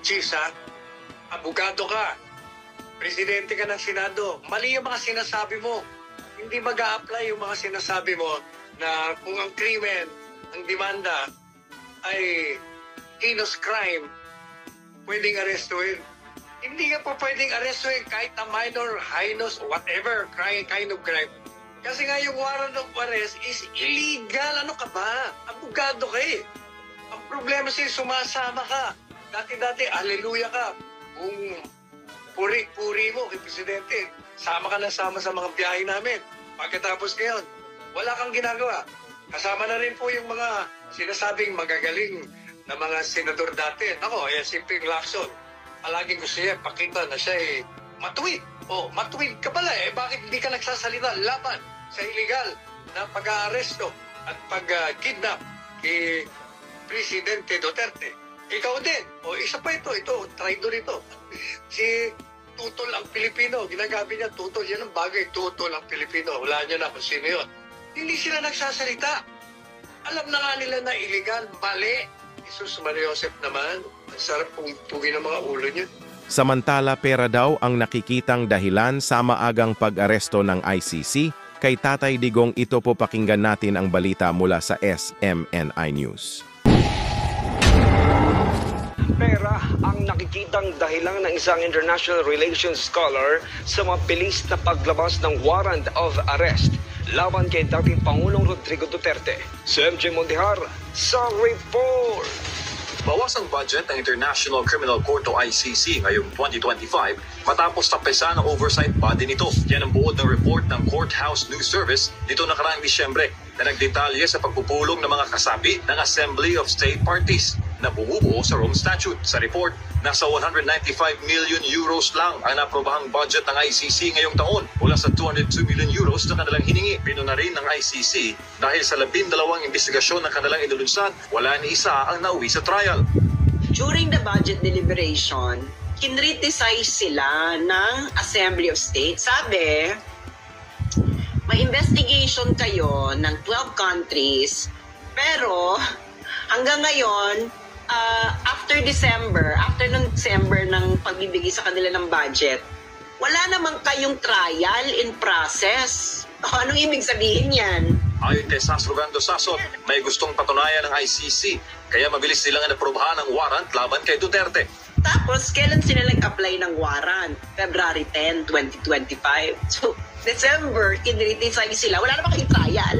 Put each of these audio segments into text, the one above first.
Chis, ha? Abogado ka. Presidente ka ng Senado. Mali yung mga sinasabi mo. Hindi mag-a-apply yung mga sinasabi mo na kung ang krimen, ang demanda ay heinous crime, pwedeng arestuhin. Hindi ka pa pwedeng arestuhin kahit na minor, heinous, whatever kind of crime. Kasi nga yung warrant of arrest is illegal. Ano ka ba? Abogado ka eh. Ang problema sa'yo, sumasama ka. Dati-dati, hallelujah ka. Kung puri-puri mo kay Presidente, sama ka na sama sa mga biyahe namin. Pagkatapos ngayon, wala kang ginagawa. Kasama na rin po yung mga sinasabing magagaling na mga senador dati. Ako, simpleng Lacson. Palaging gusto niya pakita na siya matuwid. Matuwid ka pala Bakit hindi ka nagsasalita laban sa illegal na pag-aaresto at pag-kidnap kay Presidente Duterte? Ikaw din. Isa pa ito, traitor ito. Si tutol ang Pilipino. Ginagabi niya tutol. Yan ang bagay, tutol ang Pilipino. Wala niya na kung sino yun. Hindi sila nagsasalita. Alam na nga nila na illegal, mali. Jesus Maria Joseph naman. Ang sarap pungtugin ng mga ulo niya. Samantala pera daw ang nakikitang dahilan sa maagang pag-aresto ng ICC. Kay Tatay Digong, ito po pakinggan natin ang balita mula sa SMNI News. Pera ang nakikitang dahilan ng isang international relations scholar sa mabilis na paglabas ng warrant of arrest laban kay dating Pangulong Rodrigo Duterte. Si MJ Mondihar sa report. Bawas ang budget ng International Criminal Court o ICC ngayong 2025 matapos tapesan ang oversight body nito. Yan ang buod ng report ng Courthouse News Service dito nakaraang Disyembre na nagdetalye sa pagpupulong ng mga kasapi ng Assembly of State Parties na bumubuo sa Rome Statute. Sa report, nasa 195 million euros lang ang naprobahang budget ng ICC ngayong taon mula sa 202 million euros na kanilang hiningi. Pinuna rin ng ICC dahil sa 12 investigasyon na kanilang inulunsad, wala ni isa ang nauwi sa trial. During the budget deliberation, kinriticize sila ng Assembly of State. Sabi, may investigation kayo ng 12 countries, pero hanggang ngayon, after ng December ng pagbibigay sa kanila ng budget, wala namang kayong trial in process. Anong ibig sabihin yan? Ayon kay Sas Rogando Sasot, may gustong patunayan ng ICC, kaya mabilis silang naprobahan ng warrant laban kay Duterte. Tapos, kailan sila nag-apply ng warrant? February 10, 2025. So, December, kinriticize sila. Wala namang kayong trial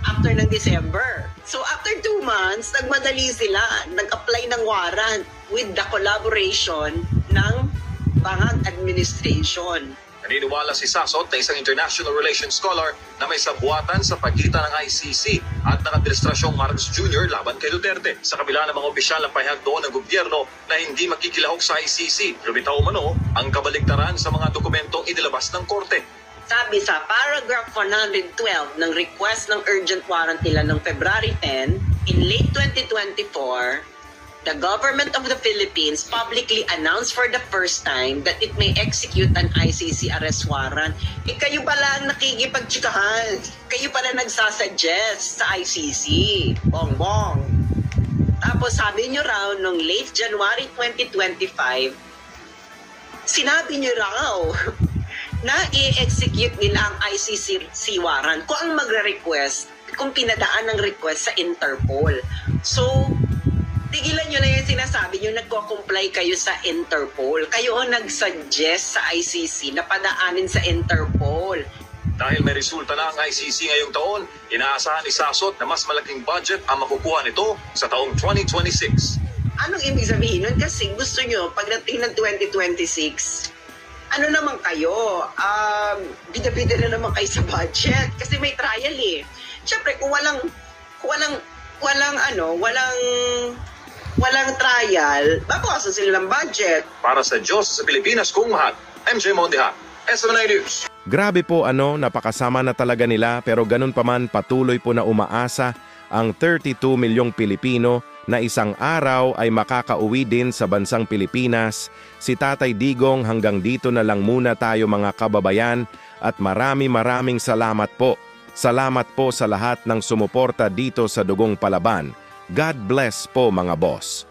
after ng December. So after 2 months, nagmadali sila, nag-apply ng warrant with the collaboration ng Bangag Administration. Naniniwala si Sasot na isang international relations scholar na may sabuatan sa pagitan ng ICC at ng Administrasyong Marcos Jr. laban kay Duterte. Sa kabila ng mga opisyal na pahayag doon ng gobyerno na hindi makikilahok sa ICC, lumitaw umano ang kabaligtaran sa mga dokumentong inilabas ng korte. Sabi sa paragraph 112 ng request ng urgent warrant nila noong February 10, in late 2024, the government of the Philippines publicly announced for the first time that it may execute an ICC arrest warrant. Kayo pala ang nakikipagtsikahan. Kayo pala nagsasuggest sa ICC. Bongbong. Tapos sabi nyo raw, noong late January 2025, sinabi nyo raw na i-execute nila ang ICC warrant kung ang magre-request, kung pinadaan ng request sa Interpol. So, tigilan nyo na yung sinasabi nyo, nagko-comply kayo sa Interpol. Kayo ang nag-suggest sa ICC na padaanin sa Interpol. Dahil may resulta na ang ICC ngayong taon, inaasahan ni Sasot na mas malaking budget ang makukuha nito sa taong 2026. Anong ibig sabihin nun? Kasi gusto nyo, pagdating ng 2026, ano naman kayo, bida-bida na naman kayo sa budget kasi may trial eh. Siyempre, kung walang trial, babawasan sila ng budget. Para sa Diyos sa Pilipinas kung mahal, MJ Mondiha, SMNI News. Grabe po napakasama na talaga nila pero ganun pa man patuloy po na umaasa ang 32 milyong Pilipino na isang araw ay makakauwi din sa bansang Pilipinas. Si Tatay Digong, hanggang dito na lang muna tayo mga kababayan at maraming salamat po. Salamat po sa lahat ng sumuporta dito sa Dugong Palaban. God bless po mga boss.